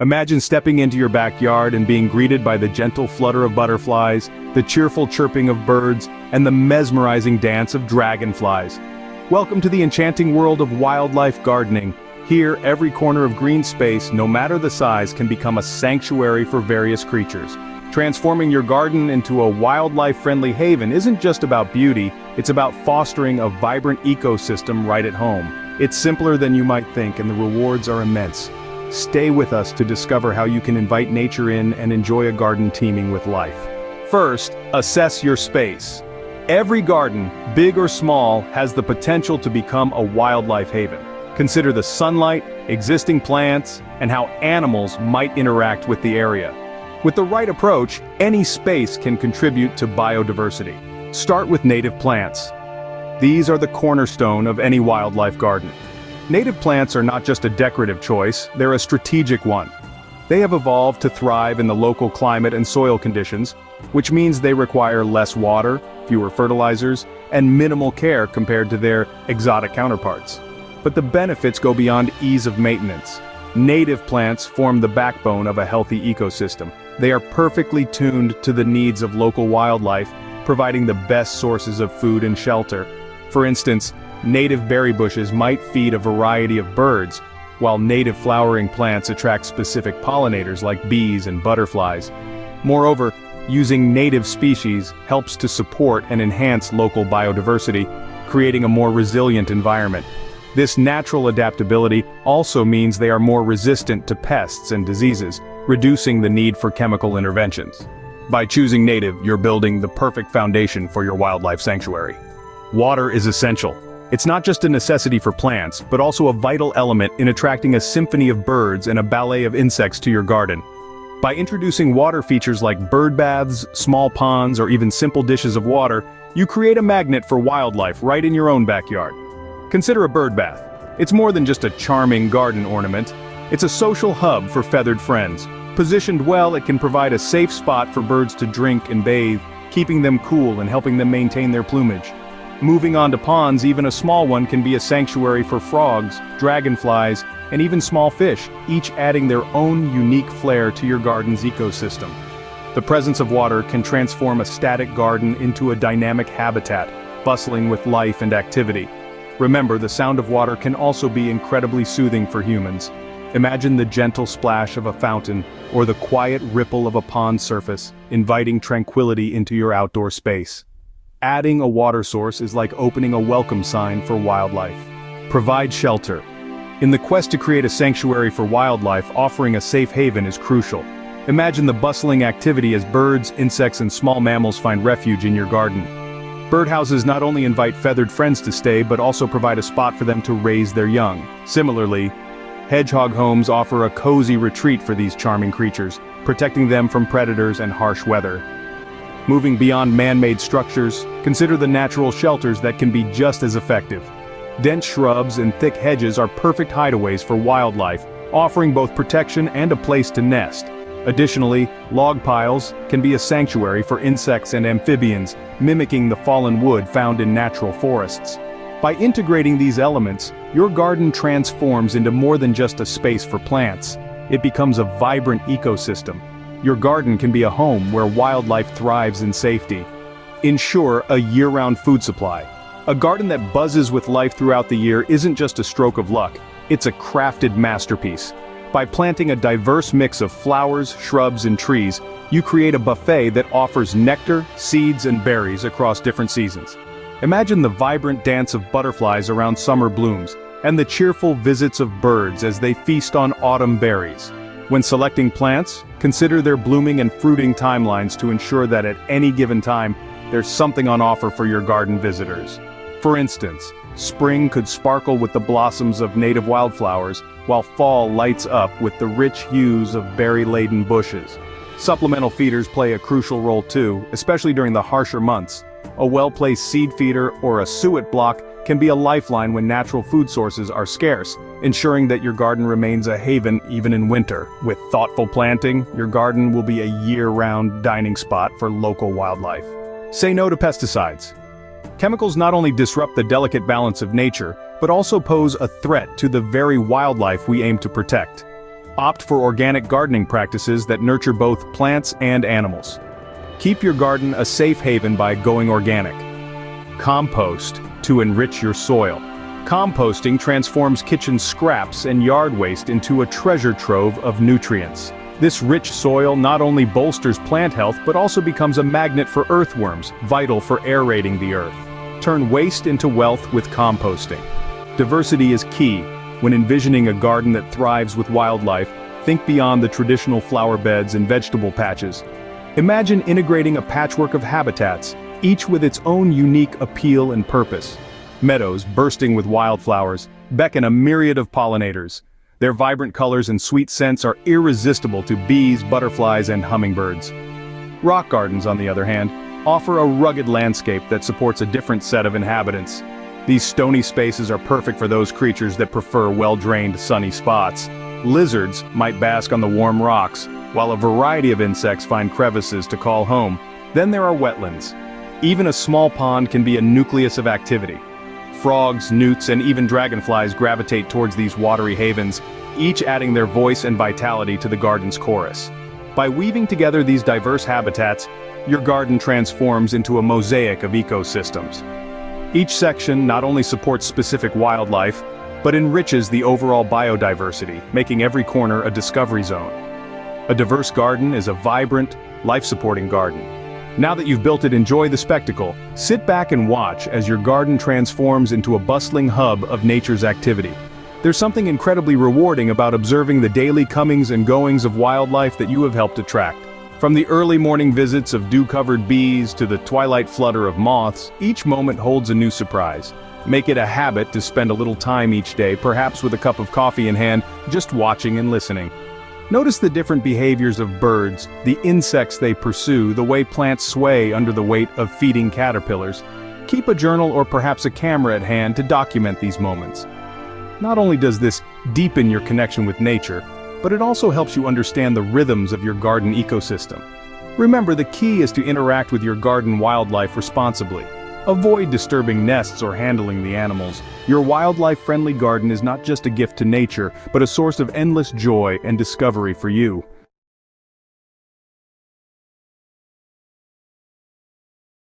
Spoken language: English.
Imagine stepping into your backyard and being greeted by the gentle flutter of butterflies, the cheerful chirping of birds, and the mesmerizing dance of dragonflies. Welcome to the enchanting world of wildlife gardening. Here, every corner of green space, no matter the size, can become a sanctuary for various creatures. Transforming your garden into a wildlife-friendly haven isn't just about beauty, it's about fostering a vibrant ecosystem right at home. It's simpler than you might think, and the rewards are immense. Stay with us to discover how you can invite nature in and enjoy a garden teeming with life. First, assess your space. Every garden, big or small, has the potential to become a wildlife haven. Consider the sunlight, existing plants, and how animals might interact with the area. With the right approach, any space can contribute to biodiversity. Start with native plants. These are the cornerstone of any wildlife garden. Native plants are not just a decorative choice, they're a strategic one. They have evolved to thrive in the local climate and soil conditions, which means they require less water, fewer fertilizers, and minimal care compared to their exotic counterparts. But the benefits go beyond ease of maintenance. Native plants form the backbone of a healthy ecosystem. They are perfectly tuned to the needs of local wildlife, providing the best sources of food and shelter. For instance, native berry bushes might feed a variety of birds, while native flowering plants attract specific pollinators like bees and butterflies. Moreover, using native species helps to support and enhance local biodiversity, creating a more resilient environment. This natural adaptability also means they are more resistant to pests and diseases, reducing the need for chemical interventions. By choosing native, you're building the perfect foundation for your wildlife sanctuary. Water is essential. It's not just a necessity for plants, but also a vital element in attracting a symphony of birds and a ballet of insects to your garden. By introducing water features like bird baths, small ponds, or even simple dishes of water, you create a magnet for wildlife right in your own backyard. Consider a bird bath. It's more than just a charming garden ornament. It's a social hub for feathered friends. Positioned well, it can provide a safe spot for birds to drink and bathe, keeping them cool and helping them maintain their plumage. Moving on to ponds, even a small one can be a sanctuary for frogs, dragonflies, and even small fish, each adding their own unique flair to your garden's ecosystem. The presence of water can transform a static garden into a dynamic habitat, bustling with life and activity. Remember, the sound of water can also be incredibly soothing for humans. Imagine the gentle splash of a fountain, or the quiet ripple of a pond surface, inviting tranquility into your outdoor space. Adding a water source is like opening a welcome sign for wildlife. Provide shelter. In the quest to create a sanctuary for wildlife, offering a safe haven is crucial. Imagine the bustling activity as birds, insects, and small mammals find refuge in your garden. Birdhouses not only invite feathered friends to stay, but also provide a spot for them to raise their young. Similarly, hedgehog homes offer a cozy retreat for these charming creatures, protecting them from predators and harsh weather. Moving beyond man-made structures, consider the natural shelters that can be just as effective. Dense shrubs and thick hedges are perfect hideaways for wildlife, offering both protection and a place to nest. Additionally, log piles can be a sanctuary for insects and amphibians, mimicking the fallen wood found in natural forests. By integrating these elements, your garden transforms into more than just a space for plants. It becomes a vibrant ecosystem. Your garden can be a home where wildlife thrives in safety. Ensure a year-round food supply. A garden that buzzes with life throughout the year isn't just a stroke of luck, it's a crafted masterpiece. By planting a diverse mix of flowers, shrubs, and trees, you create a buffet that offers nectar, seeds, and berries across different seasons. Imagine the vibrant dance of butterflies around summer blooms, and the cheerful visits of birds as they feast on autumn berries. When selecting plants, consider their blooming and fruiting timelines to ensure that at any given time, there's something on offer for your garden visitors. For instance, spring could sparkle with the blossoms of native wildflowers, while fall lights up with the rich hues of berry-laden bushes. Supplemental feeders play a crucial role too, especially during the harsher months. A well-placed seed feeder or a suet block can be a lifeline when natural food sources are scarce, ensuring that your garden remains a haven even in winter. With thoughtful planting, your garden will be a year-round dining spot for local wildlife. Say no to pesticides. Chemicals not only disrupt the delicate balance of nature, but also pose a threat to the very wildlife we aim to protect. Opt for organic gardening practices that nurture both plants and animals. Keep your garden a safe haven by going organic. Compost to enrich your soil. Composting transforms kitchen scraps and yard waste into a treasure trove of nutrients. This rich soil not only bolsters plant health but also becomes a magnet for earthworms, vital for aerating the earth. Turn waste into wealth with composting. Diversity is key. When envisioning a garden that thrives with wildlife, think beyond the traditional flower beds and vegetable patches. Imagine integrating a patchwork of habitats, each with its own unique appeal and purpose. Meadows, bursting with wildflowers, beckon a myriad of pollinators. Their vibrant colors and sweet scents are irresistible to bees, butterflies, and hummingbirds. Rock gardens, on the other hand, offer a rugged landscape that supports a different set of inhabitants. These stony spaces are perfect for those creatures that prefer well-drained, sunny spots. Lizards might bask on the warm rocks, while a variety of insects find crevices to call home. Then there are wetlands. Even a small pond can be a nucleus of activity. Frogs, newts, and even dragonflies gravitate towards these watery havens, each adding their voice and vitality to the garden's chorus. By weaving together these diverse habitats, your garden transforms into a mosaic of ecosystems. Each section not only supports specific wildlife, but enriches the overall biodiversity, making every corner a discovery zone. A diverse garden is a vibrant, life-supporting garden. Now that you've built it, enjoy the spectacle. Sit back and watch as your garden transforms into a bustling hub of nature's activity. There's something incredibly rewarding about observing the daily comings and goings of wildlife that you have helped attract. From the early morning visits of dew-covered bees to the twilight flutter of moths, each moment holds a new surprise. Make it a habit to spend a little time each day, perhaps with a cup of coffee in hand, just watching and listening. Notice the different behaviors of birds, the insects they pursue, the way plants sway under the weight of feeding caterpillars. Keep a journal or perhaps a camera at hand to document these moments. Not only does this deepen your connection with nature, but it also helps you understand the rhythms of your garden ecosystem. Remember, the key is to interact with your garden wildlife responsibly. Avoid disturbing nests or handling the animals. Your wildlife-friendly garden is not just a gift to nature, but a source of endless joy and discovery for you.